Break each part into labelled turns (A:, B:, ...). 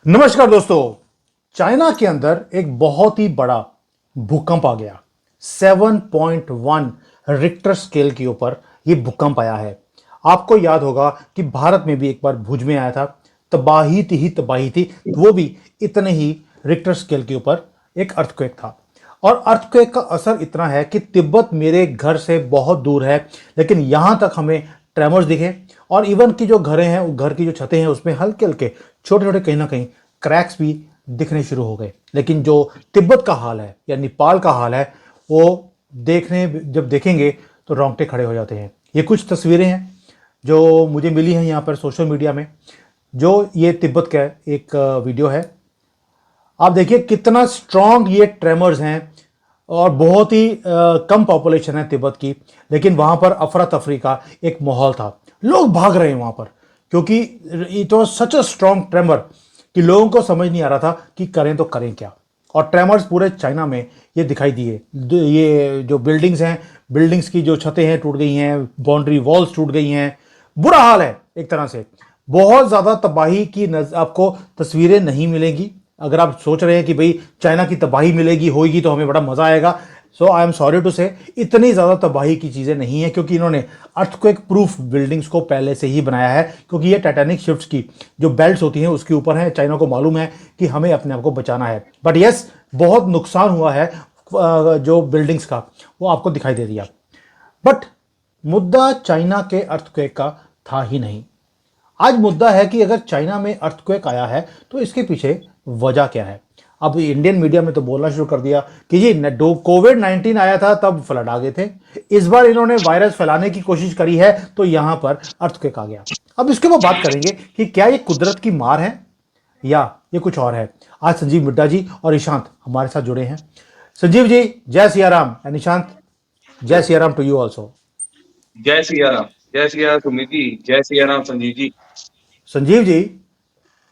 A: नमस्कार दोस्तों। चाइना के अंदर एक बहुत ही बड़ा भूकंप आ गया। 7.1 रिक्टर स्केल के ऊपर ये भूकंप आया है। आपको याद होगा कि भारत में भी एक बार भुज में आया था। तबाही थी, वो भी इतने ही रिक्टर स्केल के ऊपर एक अर्थक्वेक था। और अर्थक्वेक का असर इतना है कि तिब्बत मेरे घर से बहुत दूर है, लेकिन यहां तक हमें ट्रेमर्स दिखे। और इवन की जो घरें हैं, वो घर की जो छतें हैं, उसमें हल्के हल्के छोटे छोटे कहीं ना कहीं क्रैक्स भी दिखने शुरू हो गए। लेकिन जो तिब्बत का हाल है या नेपाल का हाल है, वो देखने जब देखेंगे तो रोंगटे खड़े हो जाते हैं। ये कुछ तस्वीरें हैं जो मुझे मिली हैं यहाँ पर सोशल मीडिया में। जो ये तिब्बत का एक वीडियो है। आप देखिए कितना स्ट्रांग ये ट्रेमर्स हैं। और बहुत ही कम पॉपुलेशन है तिब्बत की, लेकिन वहां पर अफरा तफरी का एक माहौल था। लोग भाग रहे हैं वहां पर, क्योंकि it was such a strong tremor कि लोगों को समझ नहीं आ रहा था कि करें तो करें क्या। और ट्रेमर्स पूरे चाइना में ये दिखाई दिए। ये जो बिल्डिंग्स हैं, बिल्डिंग्स की जो छतें हैं टूट गई हैं, बाउंड्री वॉल्स टूट गई हैं। बुरा हाल है एक तरह से। बहुत ज्यादा तबाही की आपको तस्वीरें नहीं मिलेंगी। अगर आप सोच रहे हैं कि भाई चाइना की तबाही मिलेगी होगी तो हमें बड़ा मजा आएगा, सो आई एम सॉरी टू से इतनी ज्यादा तबाही की चीजें नहीं है, क्योंकि इन्होंने अर्थक्वेक प्रूफ बिल्डिंग्स को पहले से ही बनाया है। क्योंकि ये टाइटैनिक शिप्स की जो बेल्ट्स होती हैं उसके ऊपर है। चाइना को मालूम है कि हमें अपने आप को बचाना है। बट यस, बहुत नुकसान हुआ है जो बिल्डिंग्स का, वो आपको दिखाई दे दिया। बट मुद्दा चाइना के अर्थक्वेक का था ही नहीं। आज मुद्दा है कि अगर चाइना में अर्थक्वेक आया है तो इसके पीछे वजह क्या है। अब इंडियन मीडिया में तो बोलना शुरू कर दिया कि जी कोविड-19 आया था तब फ्लड आ गए थे। इस बार इन्होंने वायरस फैलाने की कोशिश करी है तो यहां पर अर्थक्वेक आ गया। अब इसके ऊपर बात करेंगे कि क्या ये कुदरत की मार है या ये कुछ और है। आज संजीव मिड्डा जी और ईशांत हमारे साथ जुड़े हैं। संजीव जी, जय सिया राम। एंड ईशांत, जय Siya Ram to you also.
B: जय सिया राम। जय सिया राम सुमित जी। जय सिया राम संजीव जी।
A: संजीव जी,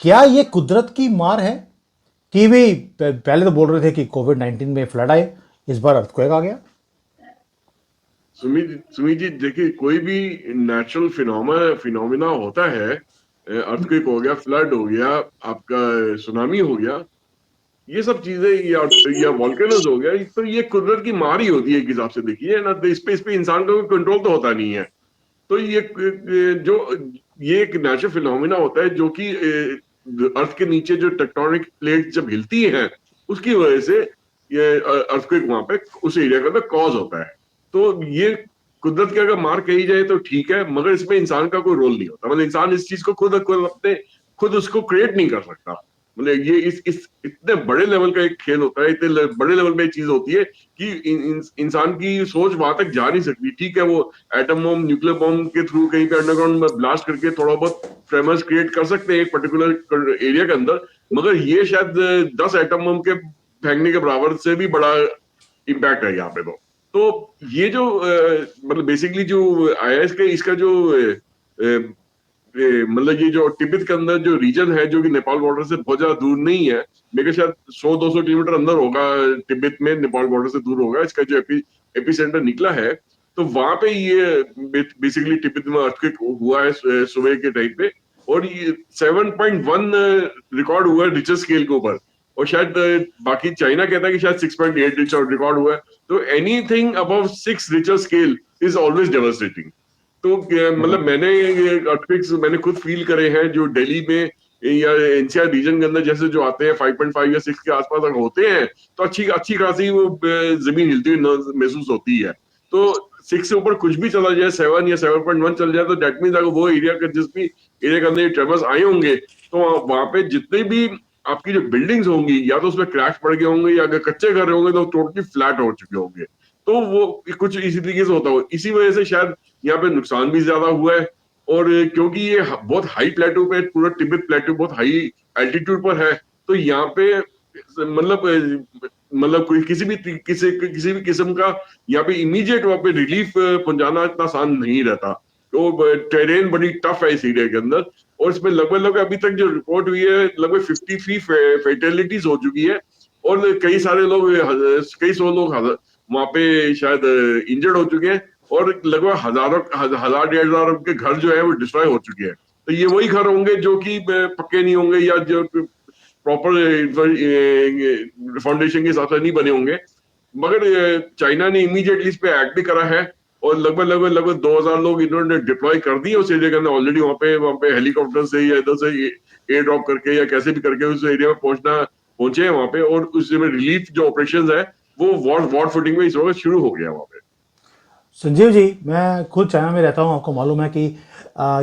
A: क्या ये कुदरत की मार है कि भी पहले तो बोल रहे थे कि कोविड-19 में फ्लड आए, इस बार अर्थक्वेक आ गया।
C: सुमित सुमित जी, देखिए, कोई भी नेचुरल फिनोमिना होता है, अर्थक्वेक हो गया, फ्लड हो गया, आपका सुनामी हो गया, ये सब चीजें, या वॉल्केनोज हो गया, तो ये कुदरत की मार ही होती है एक हिसाब से। देखिए ना, तो इस पे इंसान का कोई कंट्रोल तो होता नहीं है। तो जो ये एक नेचुरल फिनोमिना होता है, जो कि अर्थ के नीचे जो टेक्टोनिक प्लेट जब हिलती हैं, उसकी वजह से ये अर्थक्वेक वहां पे उस एरिया के अंदर कॉज होता है। तो ये कुदरत की अगर मार कही जाए तो ठीक है, मगर इसमें इंसान का कोई रोल नहीं होता। मतलब इंसान इस चीज को खुद उसको क्रिएट नहीं कर सकता। मतलब ये इस इतने बड़े लेवल का एक खेल होता है, इतने बड़े लेवल में एक चीज होती है कि इंसान की सोच वहां तक जा नहीं सकती। ठीक है, वो एटम बम, न्यूक्लियर बम के थ्रू कहीं पे अंडरग्राउंड में ब्लास्ट करके थोड़ा बहुत ट्रेमर्स क्रिएट कर सकते हैं एक पर्टिकुलर एरिया के अंदर, मगर ये शायद 10 एटम बम के फेंकने के बराबर से भी बड़ा इम्पैक्ट है यहाँ पे। तो ये जो मतलब बेसिकली जो आईएस के इसका जो मतलब ये जो तिब्बत के अंदर जो रीजन है, जो कि नेपाल बॉर्डर से बहुत ज्यादा दूर नहीं है, मेरे शायद 100-200 किलोमीटर अंदर होगा, तिब्बत में नेपाल बॉर्डर से दूर होगा इसका जो एपी सेंटर निकला है। तो वहां पे ये बेसिकली तिब्बत में अर्थक्वेक हुआ है सुबह के टाइम पे। और ये 7.1 रिकॉर्ड हुआ है रिचर स्केल के ऊपर। और शायद बाकी चाइना कहता है कि शायद 6.8 रिकॉर्ड हुआ है। तो anything above 6 Richter scale is always devastating. तो मतलब मैंने खुद फील करे हैं, जो दिल्ली में या एनसीआर रीजन के अंदर जैसे जो आते हैं 5.5 या 6 के आसपास अगर होते हैं, तो अच्छी अच्छी खासी वो जमीन हिलती हुई महसूस होती है। तो 6 से ऊपर कुछ भी चला जाए, 7 या 7.1 चल जाए, तो डेट मीन अगर वो एरिया का जिस भी एरिया के अंदर ये ट्रेमर्स आए होंगे, तो वहां पे जितने भी आपकी जो बिल्डिंग्स होंगी, या तो उसमें क्रैक्स पड़ गए होंगे, या अगर कच्चे घर होंगे तो टोटली फ्लैट हो चुके होंगे। तो वो कुछ इसी तरीके से होता हो, इसी वजह से शायद यहाँ पे नुकसान भी ज्यादा हुआ है। और क्योंकि ये बहुत हाई प्लेटो पे, पूरा तिब्बत प्लेटो बहुत हाई एल्टीट्यूड पर है, तो यहाँ पे मतलब कोई किसी भी किस्म का यहाँ पे इमीडिएट वहां पे रिलीफ पहुंचाना इतना आसान नहीं रहता। तो टेरेन बड़ी टफ है इस एरिया के अंदर। और इसमें लगभग लगभग अभी तक जो रिपोर्ट हुई है, लगभग 53 फेटेलिटीज हो चुकी है। और कई सौ लोग वहां पे शायद इंजर्ड हो चुके हैं। और लगभग हजार 1,500 के घर जो है वो डिस्ट्रॉय हो चुके हैं। तो ये वही घर होंगे जो कि पक्के नहीं होंगे, या जो प्रॉपर फाउंडेशन के हिसाब से नहीं बने होंगे, मगर चाइना ने इमीडिएटली इस पे एक्ट भी करा है और लगभग 2000 लोग इन्होंने डिप्लॉय कर दिए उस एरिया के अंदर ऑलरेडी। वहां पे हेलीकॉप्टर से या इधर से एयर ड्रॉप करके या कैसे भी करके उस एरिया में पहुंचे हैं वहां पे, और उस रिलीफ जो ऑपरेशन है वो वॉर फुटिंग में इस वक्त शुरू हो गया वहां पे।
A: संजीव जी, मैं खुद चाइना में रहता हूँ, आपको मालूम है कि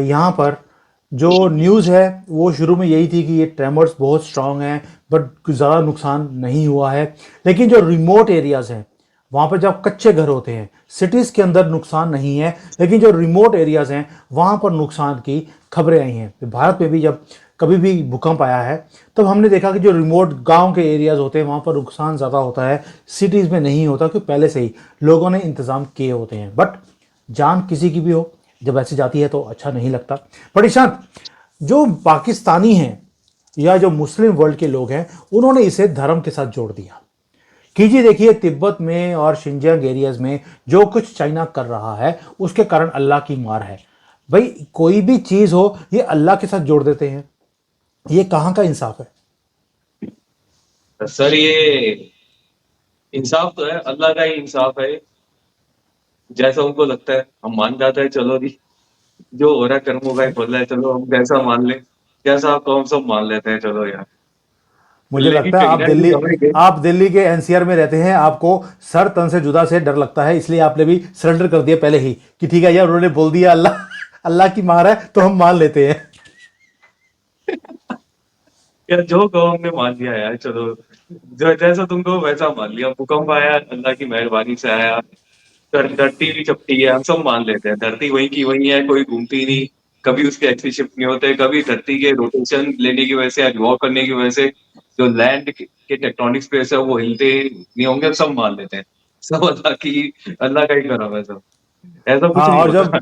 A: यहाँ पर जो न्यूज़ है वो शुरू में यही थी कि ये ट्रेमर्स बहुत स्ट्रांग हैं, बट ज़्यादा नुकसान नहीं हुआ है। लेकिन जो रिमोट एरियाज़ हैं वहाँ पर जब कच्चे घर होते हैं, सिटीज़ के अंदर नुकसान नहीं है, लेकिन जो रिमोट एरियाज़ हैं वहाँ पर नुकसान की खबरें आई हैं। तो भारत में भी जब कभी भी भूकंप आया है तब हमने देखा कि जो रिमोट गांव के एरियाज़ होते हैं वहाँ पर नुकसान ज़्यादा होता है, सिटीज़ में नहीं होता, क्योंकि पहले से ही लोगों ने इंतज़ाम किए होते हैं। बट जान किसी की भी हो जब ऐसे जाती है तो अच्छा नहीं लगता। बट ईशांत, जो पाकिस्तानी हैं या जो मुस्लिम वर्ल्ड के लोग हैं उन्होंने इसे धर्म के साथ जोड़ दिया कि जी देखिए, तिब्बत में और शिंजियांग एरियाज में जो कुछ चाइना कर रहा है उसके कारण अल्लाह की मार है। भाई कोई भी चीज़ हो ये अल्लाह के साथ जोड़ देते हैं, ये कहाँ का इंसाफ है?
B: सर ये इंसाफ तो है, अल्लाह का ही इंसाफ है। जैसा उनको लगता है हम मान जाते हैं, चलो जी जो हो रहा है कर्मों का ही फल है, चलो हम कैसा मान लें, जैसा आपको हम सब मान लेते हैं, चलो यार।
A: मुझे
B: लेकिन
A: लगता है
B: कहीं ना कहीं हमें
A: आप दिल्ली के एनसीआर में रहते हैं, आपको सर तन से जुदा से डर लगता है, इसलिए आपने भी सरेंडर कर दिया पहले ही कि ठीक है यार, उन्होंने बोल दिया अल्लाह अल्लाह की मार है तो हम मान लेते हैं।
B: यार जो कहो हमने मान लिया यार, चलो जो जैसा तुम कहो वैसा मान लिया। भूकंप आया अल्लाह की मेहरबानी से आया, धरती भी चपटी है, हम सब मान लेते हैं। धरती वहीं की वहीं है, कोई घूमती नहीं, कभी उसके एक्सिस शिफ्ट नहीं होते, कभी धरती के रोटेशन लेने की वजह से या रिवॉल्व करने की वजह से जो लैंड के टेक्टोनिक स्पेस है वो हिलते नहीं होंगे, सब मान लेते हैं। सब अल्लाह का ही करम है सब, ऐसा कुछ
A: हाँ,
B: नहीं होता।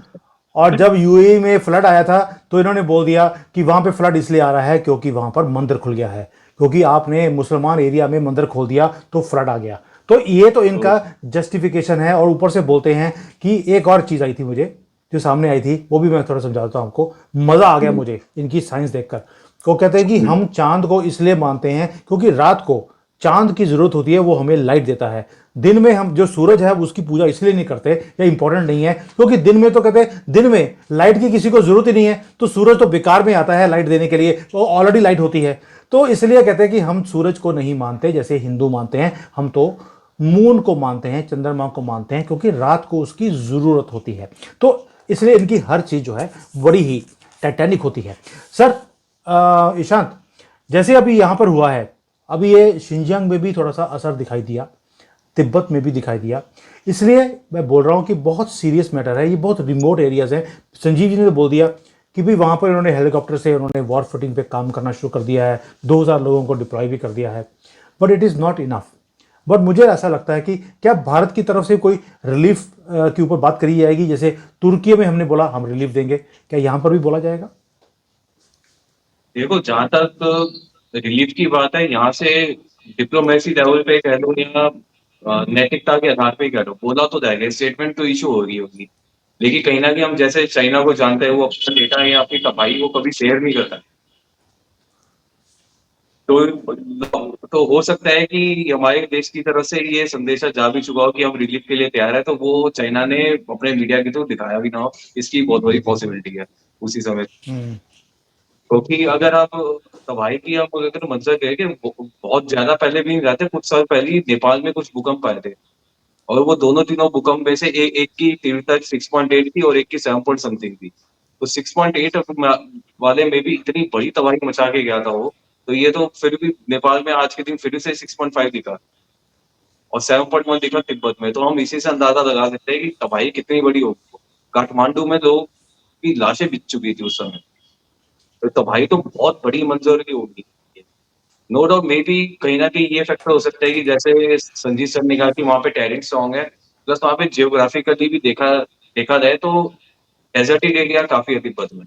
A: और जब यूएई में फ्लड आया था तो इन्होंने बोल दिया कि वहां पे फ्लड इसलिए आ रहा है क्योंकि वहां पर मंदिर खुल गया है, क्योंकि आपने मुसलमान एरिया में मंदिर खोल दिया तो फ्लड आ गया। तो ये तो इनका जस्टिफिकेशन है। और ऊपर से बोलते हैं कि एक और चीज़ आई थी मुझे, जो सामने आई थी वो भी मैं थोड़ा समझाता हूँ आपको, मज़ा आ गया मुझे इनकी साइंस देखकर। वो कहते हैं कि हम चांद को इसलिए मानते हैं क्योंकि रात को चांद की जरूरत होती है, वो हमें लाइट देता है। दिन में हम जो सूरज है उसकी पूजा इसलिए नहीं करते या इंपॉर्टेंट नहीं है क्योंकि दिन में तो कहते हैं दिन में लाइट की किसी को जरूरत ही नहीं है, तो सूरज तो बेकार में आता है लाइट देने के लिए, तो ऑलरेडी लाइट होती है। तो इसलिए कहते हैं कि हम सूरज को नहीं मानते जैसे हिंदू मानते हैं, हम तो मून को मानते हैं, चंद्रमा को मानते हैं, क्योंकि रात को उसकी जरूरत होती है। तो इसलिए इनकी हर चीज जो है बड़ी ही टाइटैनिक होती है। सर ईशांत, जैसे अभी यहां पर हुआ है, अभी ये शिंजियांग में भी थोड़ा सा असर दिखाई दिया, तिब्बत में भी दिखाई दिया, इसलिए मैं बोल रहा हूँ कि बहुत सीरियस मैटर है, ये बहुत रिमोट एरियाज हैं। संजीव जी ने तो बोल दिया कि भी वहाँ पर इन्होंने हेलीकॉप्टर से उन्होंने वॉर फुटिंग पे काम करना शुरू कर दिया है, 2000 लोगों को डिप्लॉय भी कर दिया है, but it is not enough. But मुझे ऐसा लगता है कि क्या भारत की तरफ से कोई रिलीफ के ऊपर बात करी जाएगी? जैसे तुर्की में हमने बोला हम रिलीफ देंगे, क्या यहाँ पर भी बोला जाएगा?
B: देखो जहां तक रिलीफ की बात है, यहाँ से डिप्लोमेसी लेवल पे कह लो या नैतिकता के आधार पे कह लो, बोला तो जाएगा, स्टेटमेंट तो इशू हो रही होगी। लेकिन कहीं ना कहीं हम जैसे चाइना को जानते हैं, वो अपना डेटा या अपनी तबाही वो कभी शेयर नहीं करता। तो हो सकता है कि हमारे देश की तरफ से ये संदेशा जा भी चुका हो कि हम रिलीफ के लिए तैयार है, तो वो चाइना ने अपने मीडिया के थ्रू दिखाया भी ना हो, इसकी बहुत बड़ी पॉसिबिलिटी है उसी समय।
A: हम्म।
B: क्योंकि अगर आप तबाही की आप अगर मंजर कहें कि बहुत ज्यादा पहले भी नहीं रहते, कुछ साल पहले ही नेपाल में कुछ भूकंप आए थे, और वो दोनों तीनों भूकंप में से एक की तीव्रता 6.8 थी और एक की 7 पॉइंट समथिंग थी। तो 6.8 वाले में भी इतनी बड़ी तबाही मचा के गया था वो, तो ये तो फिर भी नेपाल में आज के दिन फिर से 6.5 दिखा और 7.1 दिखा तिब्बत में, तो हम इसी से अंदाजा लगा सकते हैं कि तबाही कितनी बड़ी होगी। काठमांडू में लोग की लाशें बिक चुकी थी उस समय, तो तबाही तो बहुत बड़ी मंजर की होगी। नो डाउट मे बी कहीं ना कहीं ये फैक्टर हो सकता है कि जैसे संजीत सर ने कहा कि वहाँ पे टेरेन स्ट्रॉन्ग है, प्लस वहाँ पे जियोग्राफिकली भी देखा देखा जाए तो डेजर्टेड एरिया काफी है तिब्बत में।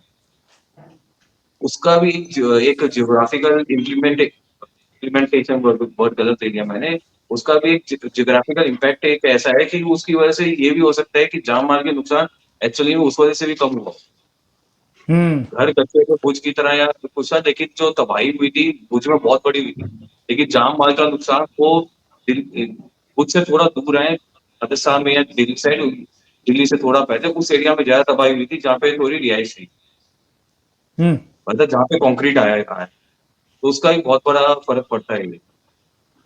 B: उसका भी एक जियोग्राफिकल इम्प्लीमेंटेशन, बहुत गलत एरिया मैंने, उसका भी एक जियोग्राफिकल इम्पैक्ट एक ऐसा है कि उसकी वजह से ये भी हो सकता है कि जान माल के नुकसान एक्चुअली में उस वजह से भी कम हुआ। घर कच्चे थे भुज की तरह या कुछ था, लेकिन जो तबाही हुई थी भुज में बहुत बड़ी हुई थी। लेकिन जान माल का नुकसान वो भुज से थोड़ा दूर है, राजस्थान में या दिल्ली साइड, दिल्ली से थोड़ा पहले उस एरिया में ज्यादा तबाही हुई थी जहाँ पे थोड़ी रिहाइश थी,
A: हम्म।
B: मतलब जहाँ पे कंक्रीट आया है कहाँ है, तो उसका भी बहुत बड़ा फर्क पड़ता है ये।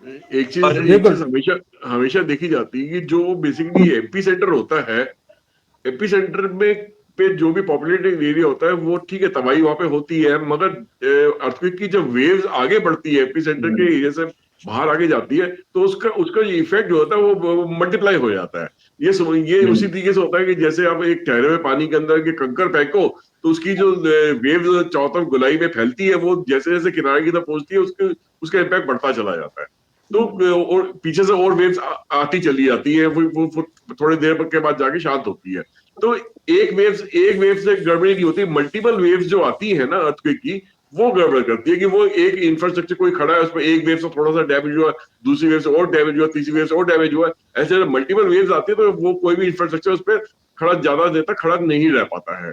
B: पर
C: एक चीज
A: बिल्कुल।
C: हमेशा हमेशा देखी जाती है कि जो बेसिकली एपी सेंटर होता है, एपी सेंटर में पे जो भी पॉपुलेटेड एरिया होता है वो ठीक है, तबाही वहां पे होती है, मगर अर्थक्वेक की जब वेव्स आगे बढ़ती है एपी सेंटर के एरिया से बाहर आगे जाती है, तो उसका उसका जो इफेक्ट जो होता है वो मल्टीप्लाई हो जाता है। ये उसी तरीके से होता है कि जैसे आप एक ठहरे हुए पानी के अंदर के कंकर फेंको, तो उसकी जो वेव्स चारों तरफ गोलाई में फैलती है, वो जैसे जैसे किनारे की तरफ पहुंचती है उसके उसका इम्पैक्ट बढ़ता चला जाता है। तो और पीछे से और वेव्स आती चली जाती है, वो थोड़ी देर के बाद जाके शांत होती है। तो एक वेव से गड़बड़ी नहीं होती, मल्टीपल वेव्स जो आती है ना अर्थक्वेक की, वो गड़बड़ करती है कि वो एक इंफ्रास्ट्रक्चर कोई खड़ा है उसमें एक वेव से थोड़ा सा डैमेज हुआ, दूसरी वेव से और डैमेज हुआ, तीसरी वेव से और डैमेज हुआ, ऐसे जब मल्टीपल वेव्स आती है तो वो कोई भी इंफ्रास्ट्रक्चर उस पर खड़ा ज्यादा देर तक खड़ा नहीं रह पाता है।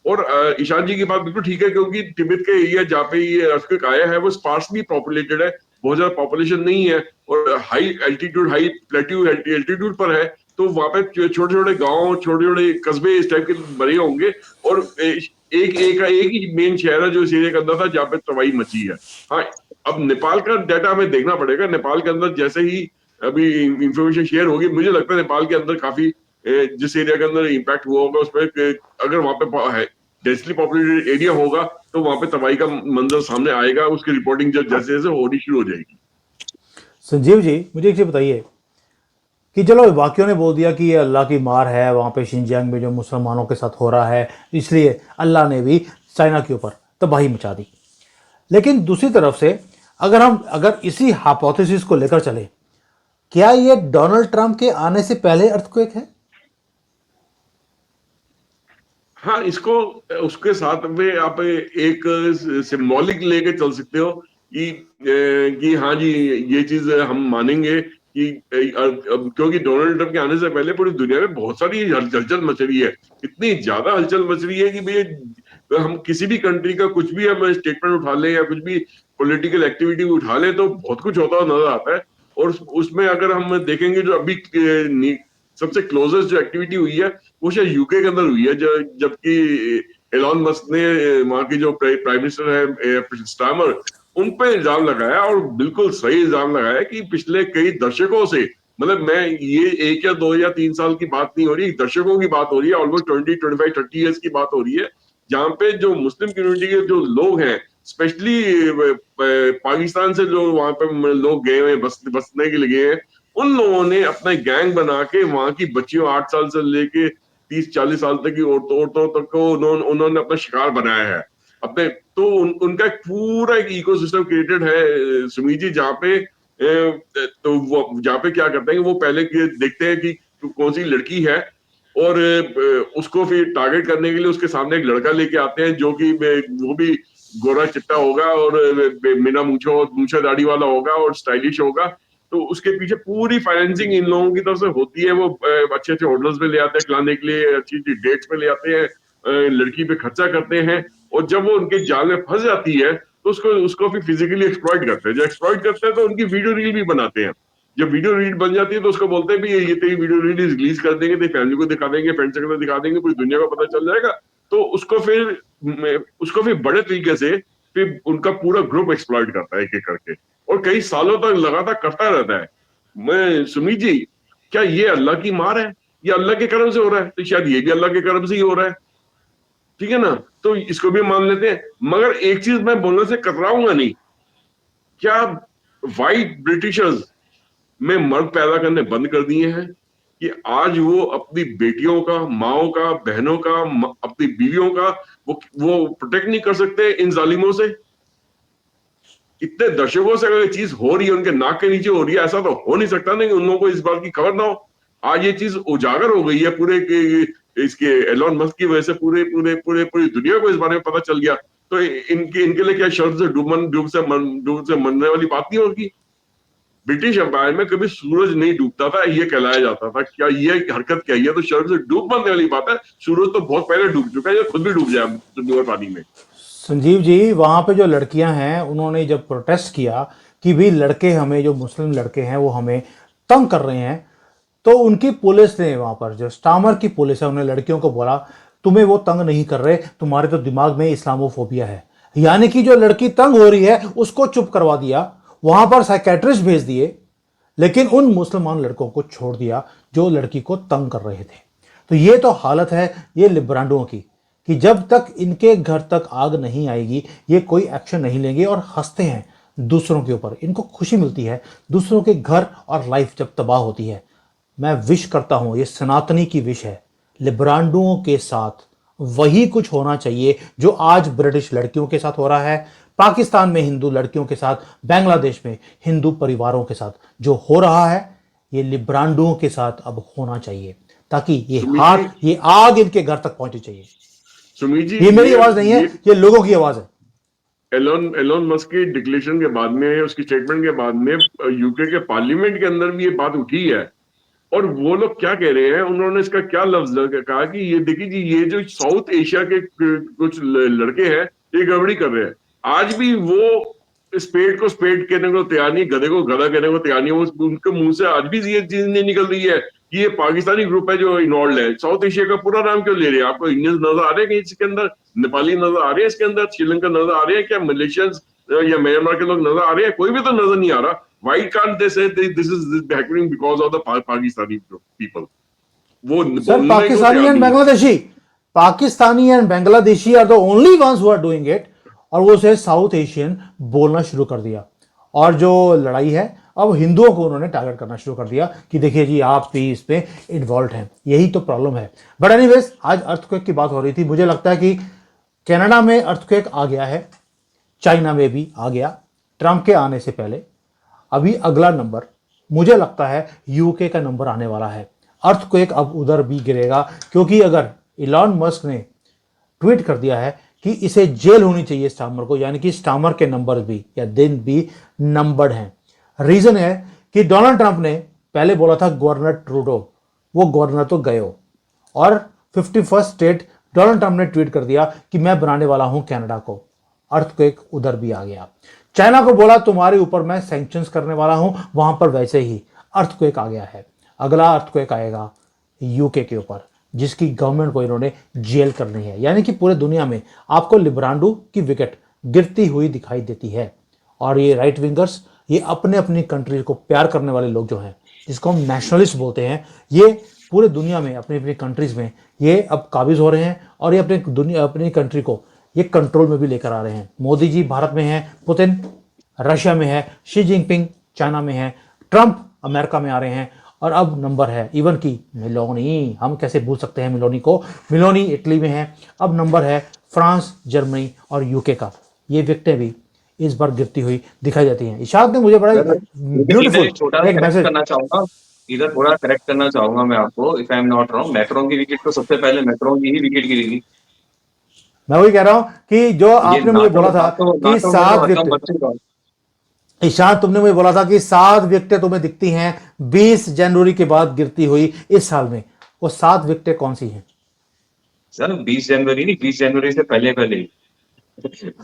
C: और ईशान जी की बात बिल्कुल ठीक है, क्योंकि तिब्बत के एरिया जहाँ पे ये अर्थक्वेक आया है वो स्पार्सली पॉपुलेटेड है, बहुत ज्यादा पॉपुलेशन नहीं है, और high altitude high plateau altitude पर है। तो वहां पे छोटे छोटे गांव, छोटे छोटे कस्बे इस टाइप के बने होंगे, और एक ही मेन शहर है जो इस एरिया के अंदर था जहाँ पे तबाही मची है। हाँ, अब नेपाल का डाटा हमें देखना पड़ेगा। नेपाल के अंदर जैसे ही अभी इंफॉर्मेशन शेयर होगी, मुझे लगता है नेपाल के अंदर काफी जिस एरिया के अंदर इम्पैक्ट हुआ होगा उस पर, अगर वहां पे है डेंसली पॉपुलेटेड एरिया होगा तो वहां पे तबाही का मंजर सामने आएगा, उसकी रिपोर्टिंग जैसे जैसे होनी शुरू हो जाएगी।
A: संजीव जी, मुझे एक चीज़ बताइए कि चलो वाकियों ने बोल दिया कि ये अल्लाह की मार है, वहाँ पे शिनजियांग में जो मुसलमानों के साथ हो रहा है, इसलिए अल्लाह ने भी चाइना के ऊपर तबाही मचा दी। लेकिन दूसरी तरफ से अगर इसी हाइपोथेसिस को लेकर चले, क्या ये डोनाल्ड ट्रंप के आने से पहले अर्थक्वेक है?
C: हाँ, इसको उसके साथ में आप एक सिंबॉलिक लेके चल सकते हो कि हाँ जी, ये चीज हम मानेंगे कि क्योंकि डोनाल्ड ट्रंप के आने से पहले पूरी दुनिया में बहुत सारी हलचल मच रही है, इतनी ज्यादा हलचल मच रही है कि भाई हम किसी भी कंट्री का कुछ भी हम स्टेटमेंट उठा लें या कुछ भी पॉलिटिकल एक्टिविटी उठा लें तो बहुत कुछ होता हुआ नजर आता है। और उसमें अगर हम देखेंगे जो अभी सबसे क्लोजेस्ट जो एक्टिविटी हुई है वो शायद यूके के अंदर हुई है, जबकि एलॉन मस्क ने वहां की जो प्राइम मिनिस्टर है स्टामर, उन पर इल्जाम लगाया, और बिल्कुल सही इल्जाम लगाया कि पिछले कई दशकों से, मतलब मैं ये 1 या 2 या 3 साल की बात नहीं हो रही, दशकों की बात हो रही है, ऑलमोस्ट 20, 25, 30 ईयर्स की बात हो रही है, जहां पे जो मुस्लिम कम्युनिटी के जो लोग हैं, स्पेशली पाकिस्तान से जो वहां पे लोग गए हुए बसने के लिए, उन लोगों ने अपना गैंग बना के वहां की बच्चियों 8 साल से लेके 30-40 साल तक की औरतों तक को उन्होंने अपना शिकार बनाया है अपने। तो उनका एक पूरा एक इकोसिस्टम क्रिएटेड है सुमीत जी, जहाँ पे तो वो जहाँ पे क्या करते हैं कि वो पहले देखते हैं कि कौन सी लड़की है, और उसको फिर टारगेट करने के लिए उसके सामने एक लड़का लेके आते हैं जो कि वो भी गोरा चिट्टा होगा और बिना मूछो दाढ़ी वाला होगा और स्टाइलिश होगा। तो उसके पीछे पूरी फाइनेंसिंग इन लोगों की तरफ से होती है, वो अच्छे अच्छे होटल्स में ले आते हैं खिलाने के लिए, अच्छी अच्छी डेट्स पे ले आते हैं, लड़की पे खर्चा करते हैं, और जब वो उनके जाल में फंस जाती है तो उसको उसको फिर फिजिकली एक्सप्लॉइट करते हैं। जब एक्सप्लॉइट करते हैं तो उनकी वीडियो रील भी बनाते हैं। जब वीडियो रील बन जाती है तो उसको बोलते हैं भी ये तेरी वीडियो रील रिलीज कर देंगे, तेरी फैमिली को दिखा देंगे, फ्रेंड्स के अंदर दिखा देंगे, पूरी दुनिया को पता चल जाएगा। तो उसको फिर बड़े तरीके से फिर उनका पूरा ग्रुप एक्सप्लॉइट करता है एक एक करके, और कई सालों तक लगातार करता रहता है। मैं सुमीत जी, क्या ये अल्लाह की मार है? ये अल्लाह के करम से हो रहा है तो शायद ये भी अल्लाह के करम से ही हो रहा है, ठीक है ना? तो इसको भी मान लेते हैं, मगर एक चीज मैं बोलने से कतराऊंगा नहीं, क्या वाइट ब्रिटिशर्स में मर्द पैदा करने बंद कर दिए हैं कि आज वो अपनी बेटियों का, माओ का, बहनों का, अपनी बीवियों का वो प्रोटेक्ट नहीं कर सकते इन जालिमों से? इतने दशकों से अगर ये चीज हो रही है, उनके नाक के नीचे हो रही है, ऐसा तो हो नहीं सकता ना कि उन लोगों को इस बात की खबर ना हो। आज ये चीज उजागर हो गई है पूरे इसके एलॉन मस्क की वजह से, पूरी दुनिया को इस बारे में पता चल गया। तो इनके इनके लिए क्या शर्त से डूब से मरने वाली बात नहीं होगी? ब्रिटिश एम्पायर में कभी सूरज नहीं डूबता था, ये कहलाया जाता था। क्या ये हरकत क्या है? तो शर्म से डूब मरने वाली बात है। सूरज तो बहुत पहले डूब चुका है, ये खुद भी डूब जाए दुनिया पानी में।
A: संजीव जी, वहां पे जो लड़कियां हैं उन्होंने जब प्रोटेस्ट किया कि भाई लड़के हमें, जो मुस्लिम लड़के हैं वो हमें तंग कर रहे हैं, तो उनकी पुलिस ने, वहां पर जो स्टामर की पुलिस है, उन्हें लड़कियों को बोला तुम्हें वो तंग नहीं कर रहे, तुम्हारे तो दिमाग में इस्लामोफोबिया है। यानी कि जो लड़की तंग हो रही है उसको चुप करवा दिया, वहां पर साइकेट्रिस्ट भेज दिए, लेकिन उन मुसलमान लड़कों को छोड़ दिया जो लड़की को तंग कर रहे थे। तो ये तो हालत है ये लिब्रांडों की, कि जब तक इनके घर तक आग नहीं आएगी ये कोई एक्शन नहीं लेंगे और हंसते हैं दूसरों के ऊपर। इनको खुशी मिलती है दूसरों के घर और लाइफ जब तबाह होती है। मैं विश करता हूं, ये सनातनी की विश है, लिब्रांडुओं के साथ वही कुछ होना चाहिए जो आज ब्रिटिश लड़कियों के साथ हो रहा है, पाकिस्तान में हिंदू लड़कियों के साथ, बांग्लादेश में हिंदू परिवारों के साथ जो हो रहा है, ये लिब्रांडुओं के साथ अब होना चाहिए, ताकि ये हाथ, ये आग इनके घर तक पहुंचनी चाहिए।
C: सुमित जी,
A: ये मेरी आवाज नहीं है, ये लोगों की आवाज है।
C: एलोन मस्क की डिक्लेरेशन के बाद में, उसकी स्टेटमेंट के बाद में यूके के पार्लियामेंट के अंदर भी ये बात उठी है। और वो लोग क्या कह रहे हैं, उन्होंने इसका क्या लफ्ज कहा कि ये देखिए जी, ये जो साउथ एशिया के कुछ लड़के हैं ये गड़बड़ी कर रहे हैं। आज भी वो स्पेड को स्पेड कहने को तैयार नहीं, गधे को गधा कहने को तैयार नहीं। उनके मुंह से आज भी ये चीज नहीं निकल रही है कि ये पाकिस्तानी ग्रुप है जो इन्वॉल्व है। साउथ एशिया का पूरा नाम क्यों ले रहे हैं? आपको इंडियंस नजर आ रहे हैं कहीं इसके अंदर? नेपाली नजर आ रहे हैं इसके अंदर? श्रीलंका नजर आ रहे हैं क्या? मलेशियंस या म्यांमार के लोग नजर आ रहे हैं? कोई भी तो नजर नहीं आ रहा। Why can't they say this is happening because of the Pakistani people? वो
A: सर,
C: बोलने को
A: पाकिस्तानी
C: तैयार
A: एंड
C: नहीं है।
A: Bangladeshi, Pakistani and Bangladeshi are the only ones who are doing it. और वो से साउथ एशियन बोलना शुरू कर दिया। और जो लड़ाई है, अब हिंदुओं को उन्होंने टारगेट करना शुरू कर दिया कि देखिए जी आप भी इस पे इन्वॉल्व हैं। यही तो प्रॉब्लम है। बट एनीवेज, आज अर्थक्वेक की बात हो रही थी, मुझे लगता है कि कनाडा में अर्थक्वेक आ गया है, चाइना में भी आ गया ट्रंप के आने से पहले। अभी अगला नंबर मुझे लगता है यूके का नंबर आने वाला है। अर्थक्वेक अब उधर भी गिरेगा, क्योंकि अगर इलॉन मस्क ने ट्वीट कर दिया है कि इसे जेल होनी चाहिए स्टामर को, यानी कि स्टामर के नंबर भी या दिन भी नंबर्ड हैं। रीजन है कि डोनाल्ड ट्रंप ने पहले बोला था गवर्नर ट्रूडो, वो गवर्नर तो गए हो, और 51st स्टेट डोनाल्ड ट्रंप ने ट्वीट कर दिया कि मैं बनाने वाला हूं कनाडा को। अर्थक्वेक उधर भी आ गया। चाइना को बोला तुम्हारे ऊपर मैं सैंक्शंस करने वाला हूं, वहां पर वैसे ही अर्थक्वेक आ गया है। अगला अर्थक्वेक आएगा यूके के ऊपर, जिसकी गवर्नमेंट को इन्होंने जेल करनी है। यानी कि पूरे दुनिया में आपको लिब्रांडो की विकेट गिरती हुई दिखाई देती है। और ये राइट विंगर्स, ये अपने अपनी कंट्री को प्यार करने वाले लोग जो हैं, जिसको हम नेशनलिस्ट बोलते हैं, ये पूरे दुनिया में अपनी अपनी कंट्रीज में ये अब काबिज हो रहे हैं और ये अपनी कंट्री को ये कंट्रोल में भी लेकर आ रहे हैं। मोदी जी भारत में हैं, पुतिन रशिया में है, शी जिनपिंग चाइना में है, ट्रंप अमेरिका में आ रहे हैं। और अब नंबर है इवन की मिलोनी, हम कैसे भूल सकते हैं मिलोनी को, मिलोनी इटली में है। अब नंबर है फ्रांस, जर्मनी और यूके का। ये विकेटें भी इस बार गिरती हुई दिखाई देती हैं। इशाद ने मुझे बड़ा ब्यूटीफुल
B: छोटा
A: एक मैसेज
B: करना चाहूंगा, इधर थोड़ा करेक्ट करना चाहूंगा मैं आपको, if I am not wrong. Macron की विकेट तो सबसे पहले मैक्रोन की ही विकेट गिरी थी।
A: मैं वही कह रहा हूं कि जो
B: ये
A: आपने मुझे बोला था कि 7 विकेट, ईशान तुमने मुझे बोला था कि 7 विकेटें तुम्हें दिखती हैं 20 जनवरी के बाद गिरती हुई इस साल में, वो 7 विकेटें कौन सी हैं?
B: सर 20 जनवरी नहीं, 20 जनवरी से पहले पहले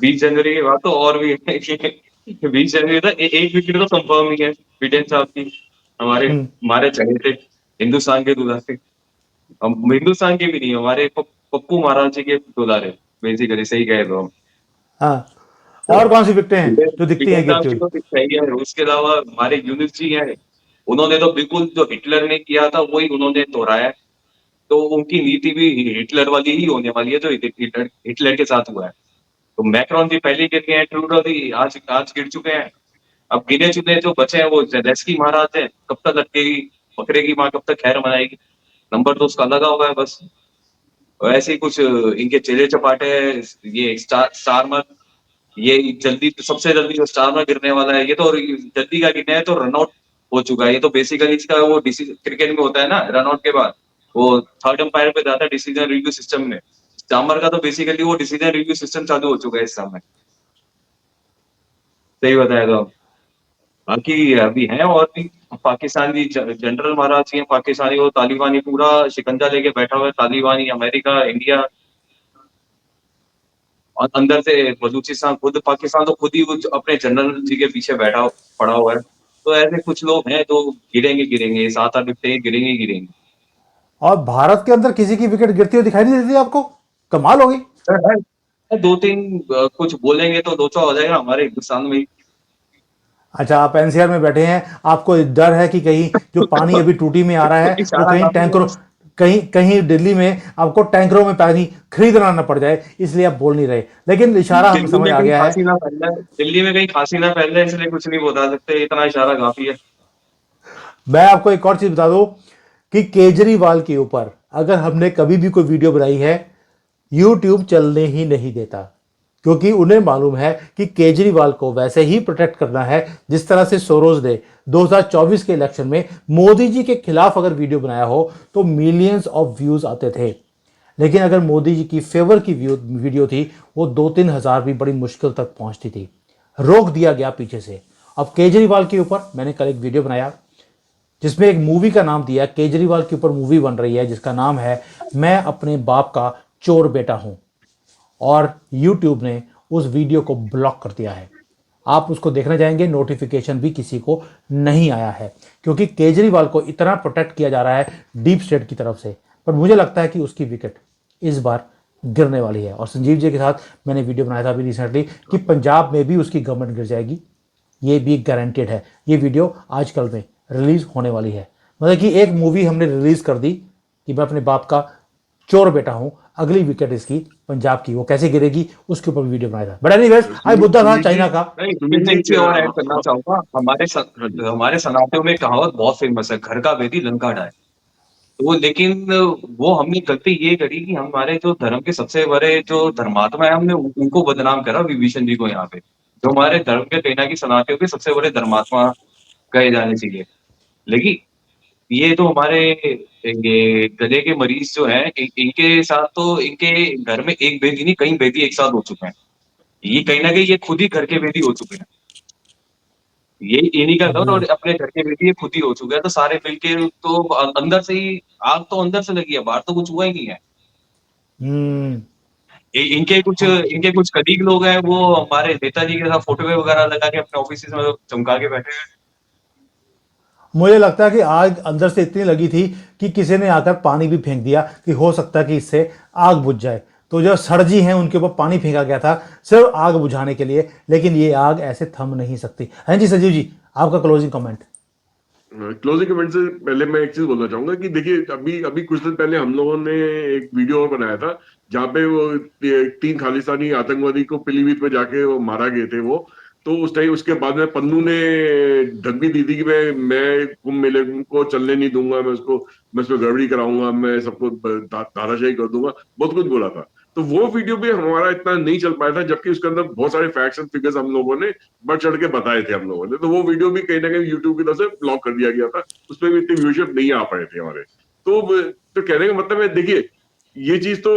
B: 20 जनवरी के बाद तो और भी 20 जनवरी तक एक विकेट तो कंफर्म ही है ब्रिटेन साहब की, हमारे हमारे चहेते हिंदुस्तान के दुलारे, हम हिंदुस्तान के भी नहीं, हमारे पप्पू महाराज जी के दुलारे बेसिकली, सही कहे तो हम।
A: हाँ, और कौन सी विकेटें हैं जो दिखती हैं गिरती हुई?
B: तो सही है। उसके अलावा हमारे यूनिस जी हैं, उन्होंने तो बिल्कुल जो हिटलर ने किया था वही उन्होंने दोहराया। तो उनकी नीति भी हिटलर वाली ही होने वाली है जो हिटलर के साथ हुआ है। तो मैक्रोन जी पहले गिर गए हैं, ट्रूडो भी आज गिर चुके हैं। अब गिने चुने जो बचे हैं वो जेलेंस्की महाराज हैं, कब तक अटकेगी बकरे की माँ, कब तक खैर मनाएगी? नंबर तो उसका लगा हुआ है बस। ऐसे ही कुछ इनके चेले चपाटे हैं, ये स्टारमर, ये जल्दी, सबसे जल्दी जो स्टारमर गिरने वाला है, ये तो जल्दी का गिरना है तो रनआउट हो चुका है। ये तो बेसिकली इसका वो क्रिकेट में होता है ना, रनआउट के बाद वो थर्ड अंपायर पे जाता है डिसीजन रिव्यू सिस्टम में। स्टार्मर का तो बेसिकली वो डिसीजन रिव्यू सिस्टम चालू हो चुका है इस समय। सही बताया तो। बाकी अभी हैं और भी पाकिस्तानी जनरल महाराज हैं पाकिस्तानी, वो तालिबानी पूरा शिकंजा लेके बैठा हुआ है, तालिबानी, अमेरिका, इंडिया और अंदर से बलूचिस्तान, खुद पाकिस्तान तो खुद ही अपने जनरल जी के पीछे बैठा पड़ा हुआ है। तो ऐसे कुछ लोग हैं जो गिरेंगे गिरेंगे, 7-8 विकेट गिरेंगे ही गिरेंगे।
A: और भारत के अंदर किसी की विकेट गिरती हुई दिखाई नहीं देती आपको? कमाल हो गई।
B: दो तीन कुछ बोलेंगे तो लोचा हो जाएगा हमारे हिंदुस्तान में ही।
A: अच्छा, आप एनसीआर में बैठे हैं, आपको डर है कि कहीं जो पानी अभी टूटी में आ रहा है वो
B: इशारा
A: कहीं
B: काफी है
A: टैंकरों,
B: बस।
A: कहीं कहीं दिल्ली में आपको टैंकरों में पानी खरीदना ना पड़ जाए, इसलिए आप बोल नहीं रहे, लेकिन इशारा हमें
B: दिल्ली
A: समझ
B: में
A: आ
B: कहीं
A: गया है।
B: खांसी ना फैल जाए, दिल्ली में कहीं खांसी ना फैल जाए, इसलिए कुछ नहीं बता सकते, इतना इशारा काफी है।
A: मैं आपको एक और चीज बता दूं कि केजरीवाल के ऊपर अगर हमने कभी भी कोई वीडियो बनाई है, यूट्यूब चलने ही नहीं देता, क्योंकि उन्हें मालूम है कि केजरीवाल को वैसे ही प्रोटेक्ट करना है जिस तरह से सोरोज ने 2024 के इलेक्शन में मोदी जी के खिलाफ अगर वीडियो बनाया हो तो मिलियंस ऑफ व्यूज आते थे, लेकिन अगर मोदी जी की फेवर की वीडियो थी वो 2-3 हज़ार भी बड़ी मुश्किल तक पहुंचती थी, रोक दिया गया पीछे से। अब केजरीवाल के ऊपर मैंने कल एक वीडियो बनाया जिसमें एक मूवी का नाम दिया, केजरीवाल के ऊपर मूवी बन रही है जिसका नाम है मैं अपने बाप का चोर बेटा हूं, और YouTube ने उस वीडियो को ब्लॉक कर दिया है। आप उसको देखने जाएंगे, नोटिफिकेशन भी किसी को नहीं आया है, क्योंकि केजरीवाल को इतना प्रोटेक्ट किया जा रहा है डीप स्टेट की तरफ से। पर मुझे लगता है कि उसकी विकेट इस बार गिरने वाली है, और संजीव जी के साथ मैंने वीडियो बनाया था अभी रिसेंटली कि पंजाब में भी उसकी गवर्नमेंट गिर जाएगी, ये भी गारंटेड है। ये वीडियो आजकल में रिलीज होने वाली है, मतलब कि एक मूवी हमने रिलीज कर दी कि मैं अपने बाप का चोर बेटा हूं, अगली विकेट इसकी पंजाब की, वो कैसे गिरेगी उसके ऊपर वीडियो बनाया था। बट एनीवेज, आज मुद्दा था
C: सुमित जी,
A: चाइना का।
B: नहीं,
C: सुमित
B: इसमें
C: जी,
B: एक चीज और ऐड करना चाहूंगा।
C: हाँ जी।
B: हमारे सनातनों में कहावत बहुत फेमस है, घर का बेदी लंका ढाए। तो वो, लेकिन वो हमने गलती ये करी कि हमारे जो धर्म के सबसे बड़े जो धर्मात्मा है, हमने उनको बदनाम करा, विभीषण जी को यहाँ पे, जो हमारे धर्म के कहना की सनातनियों के सबसे बड़े धर्मात्मा कहे जाने चाहिए। लेकिन ये तो हमारे ये गले के मरीज जो हैं, इनके साथ तो इनके घर में एक बेदी नहीं, कई बेदी एक साथ हो चुके हैं। ये कहीं ना कहीं ये खुद ही घर के बेदी हो चुके हैं। ये इन्हीं का घर और अपने घर के बेदी ये खुद ही हो चुका है। तो सारे मिलके तो अंदर से ही आग तो अंदर से लगी है, बाहर तो कुछ हुआ ही नहीं है।
A: हम्म।
B: इनके कुछ कलीग लोग हैं, वो हमारे नेताजी के साथ फोटो वगैरह लगा के अपने ऑफिस में चमका के बैठे हैं।
A: मुझे लगता है कि आग अंदर से इतनी लगी थी कि किसी ने आकर पानी भी फेंक दिया कि हो सकता है कि इससे आग बुझ जाए, तो जो सरजी हैं उनके ऊपर पानी फेंका गया था सिर्फ आग बुझाने के लिए, लेकिन ये आग ऐसे थम नहीं सकती। हाँ जी संजीव जी, आपका क्लोजिंग कमेंट।
C: क्लोजिंग कमेंट से पहले मैं एक चीज बोलना चाहूंगा कि देखिए, अभी अभी कुछ दिन पहले हम लोगों ने एक वीडियो और बनाया था जहाँ पे वो 3 खालिस्तानी आतंकवादी को पीलीभीत में जाके वो मारा गए थे वो। तो उस टाइम उसके बाद में पन्नू ने धमकी दी थी कि मैं कुंभ मेले को चलने नहीं दूंगा, मैं उसमें गड़बड़ी कराऊंगा, मैं सबको तानाशाही कर दूंगा, बहुत कुछ बोला था। तो वो वीडियो भी हमारा इतना नहीं चल पाया था, जबकि उसके अंदर बहुत सारे फैक्ट्स एंड फिगर्स हम लोगों ने बढ़ चढ़ के बताए थे हम लोगों ने। तो वो वीडियो भी कहीं ना कहीं यूट्यूब की तरफ से ब्लॉक कर दिया गया था, उसमें भी इतने व्यूअरशिप नहीं आ पाए थे हमारे। तो कहने का मतलब है, देखिए ये चीज तो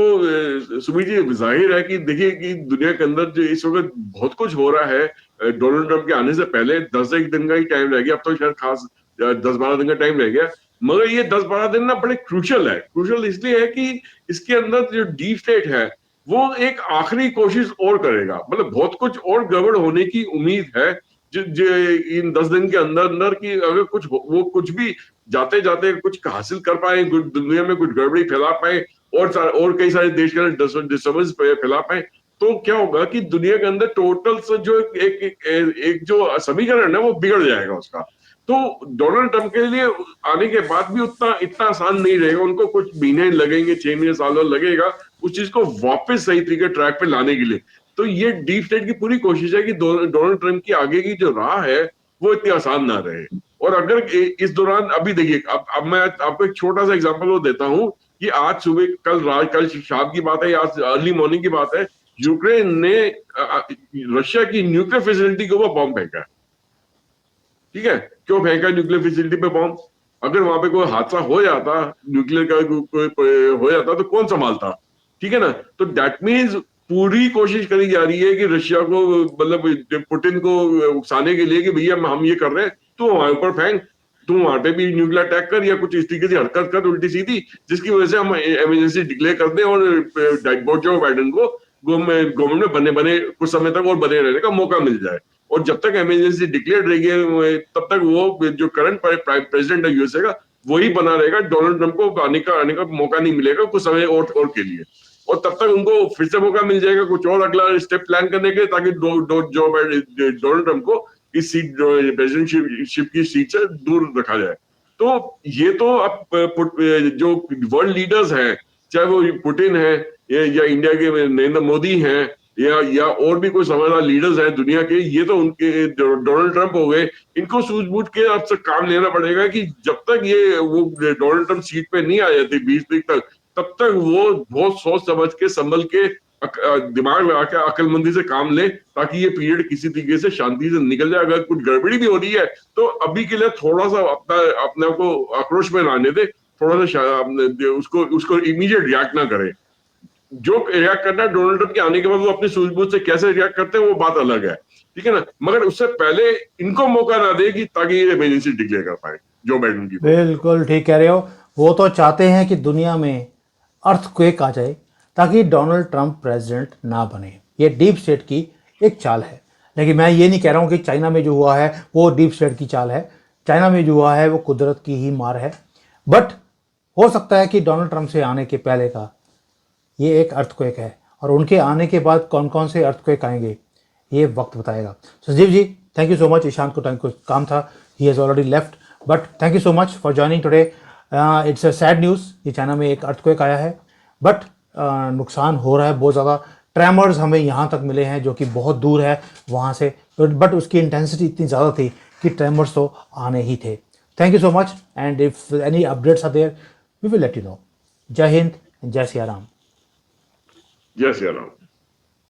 C: सुमित जी जाहिर है कि देखिए कि दुनिया के अंदर जो इस वक्त बहुत कुछ हो रहा है। डोनाल्ड ट्रंप के आने से पहले 10 एक दिन का ही टाइम रह गया, अब तो शायद खास 10-12 दिन का टाइम रह गया। मगर ये 10-12 दिन ना बड़े क्रूशल है। क्रूशल इसलिए है कि इसके अंदर जो डीप स्टेट है वो एक आखिरी कोशिश और करेगा, मतलब बहुत कुछ और गड़बड़ होने की उम्मीद है जो इन 10 दिन के अंदर अंदर की अगर वो कुछ भी जाते जाते कुछ हासिल कर पाए, दुनिया में कुछ गड़बड़ी फैला पाए और कई सारे देश के अंदर डिस्टर्बेंस फैला पाए, तो क्या होगा कि दुनिया के अंदर टोटल से जो एक जो समीकरण है वो बिगड़ जाएगा उसका। तो डोनाल्ड ट्रंप के लिए आने के बाद भी उतना इतना आसान नहीं रहेगा, उनको कुछ महीने लगेंगे, 6 महीने साल लगेगा उस चीज को वापस सही तरीके ट्रैक पे लाने के लिए। तो ये डीप स्टेट की पूरी कोशिश है कि डोनाल्ड ट्रंप की आगे की जो राह है वो इतनी आसान ना रहे। और अगर इस दौरान अभी देखिए, अब मैं आपको एक छोटा सा एग्जांपल वो देता हूं कि आज सुबह कल शाम की बात है या आज अर्ली मॉर्निंग की बात है, यूक्रेन ने रशिया की न्यूक्लियर फैसिलिटी के ऊपर बॉम्ब फेंका है। ठीक है, क्यों फेंका न्यूक्लियर फैसिलिटी पे बॉम्ब? अगर वहां पे कोई हादसा हो जाता, न्यूक्लियर का कोई हो जाता तो कौन संभालता? ठीक है ना? तो दैट मीन्स पूरी कोशिश करी जा रही है कि रशिया को, मतलब पुतिन को उकसाने के लिए कि भैया हम ये कर रहे हैं, तो हमारे ऊपर फेंक, तुम वहां पे भी न्यूक्लियर अटैक कर या कुछ इस तरीके से हरकत कर उल्टी सीधी, जिसकी वजह से हम इमरजेंसी डिक्लेयर कर दें और जो बाइडेन को गवर्नमेंट में बने बने कुछ समय तक और बने रहने का मौका मिल जाए। और जब तक इमरजेंसी डिक्लेयर रहेगी तब तक वो जो करंट प्रेसिडेंट है यूएसए का वही बना रहेगा। डोनाल्ड ट्रंप को आने का मौका नहीं मिलेगा कुछ समय और के लिए। और तब तक उनको फिर से मौका मिल जाएगा कुछ और अगला स्टेप प्लान करने के, ताकि डोनाल्ड ट्रंप को इस सीट प्रेसिडेंटशिप की सीट से दूर रखा जाए। तो ये तो अब जो वर्ल्ड लीडर्स हैं, चाहे वो पुतिन है या इंडिया के नरेंद्र मोदी हैं या और भी कोई समझदार लीडर्स हैं दुनिया के, ये तो उनके डोनाल्ड ट्रंप हो गए, इनको सूझबूझ के अब से काम लेना पड़ेगा कि जब तक ये वो डोनाल्ड ट्रंप सीट पे नहीं आ जाती 20 तारीख तक, तब तक वो बहुत सोच समझ के संभल के दिमाग लगा के अक्लमंदी से काम ले, ताकि ये पीरियड किसी तरीके से शांति से निकल जाए। अगर कुछ गड़बड़ी भी हो रही है तो अभी के लिए थोड़ा सा अपने को आक्रोश में लाने दे, थोड़ा सा उसको इमीडिएट रिएक्ट ना करे। जो रिएक्ट करना है डोनाल्ड ट्रंप के आने के बाद वो अपनी सूझबूझ से कैसे रिएक्ट करते हैं वो बात अलग है, ठीक है ना, मगर उससे पहले इनको मौका ना दे कि ताकि ये इमरजेंसी डिक्लेयर कर पाए जो बाइडेन की।
A: बिल्कुल ठीक कह रहे हो। वो तो चाहते हैं कि दुनिया में अर्थक्वेक आ जाए ताकि डोनाल्ड ट्रंप प्रेसिडेंट ना बने। ये डीप स्टेट की एक चाल है। लेकिन मैं ये नहीं कह रहा हूँ कि चाइना में जो हुआ है वो डीप स्टेट की चाल है। चाइना में जो हुआ है वो कुदरत की ही मार है। बट हो सकता है कि डोनाल्ड ट्रंप से आने के पहले का ये एक अर्थक्वेक है, और उनके आने के बाद कौन कौन से अर्थक्वेक आएंगे ये वक्त बताएगा। Sanjeev ji, thank you so much. Ishaan को टाइम को काम था, he has already left, but thank you so much for joining today. It's a sad news कि चाइना में एक अर्थक्वेक आया है, बट नुकसान हो रहा है बहुत ज़्यादा। ट्रेमर्स हमें यहाँ तक मिले हैं जो कि बहुत दूर है वहाँ से, बट उसकी इंटेंसिटी इतनी ज़्यादा थी कि ट्रेमर्स तो आने ही थे। Thank you so much, and if any updates are there we will let you know. जय हिंद, जय सिया राम।
C: जय सिया राम।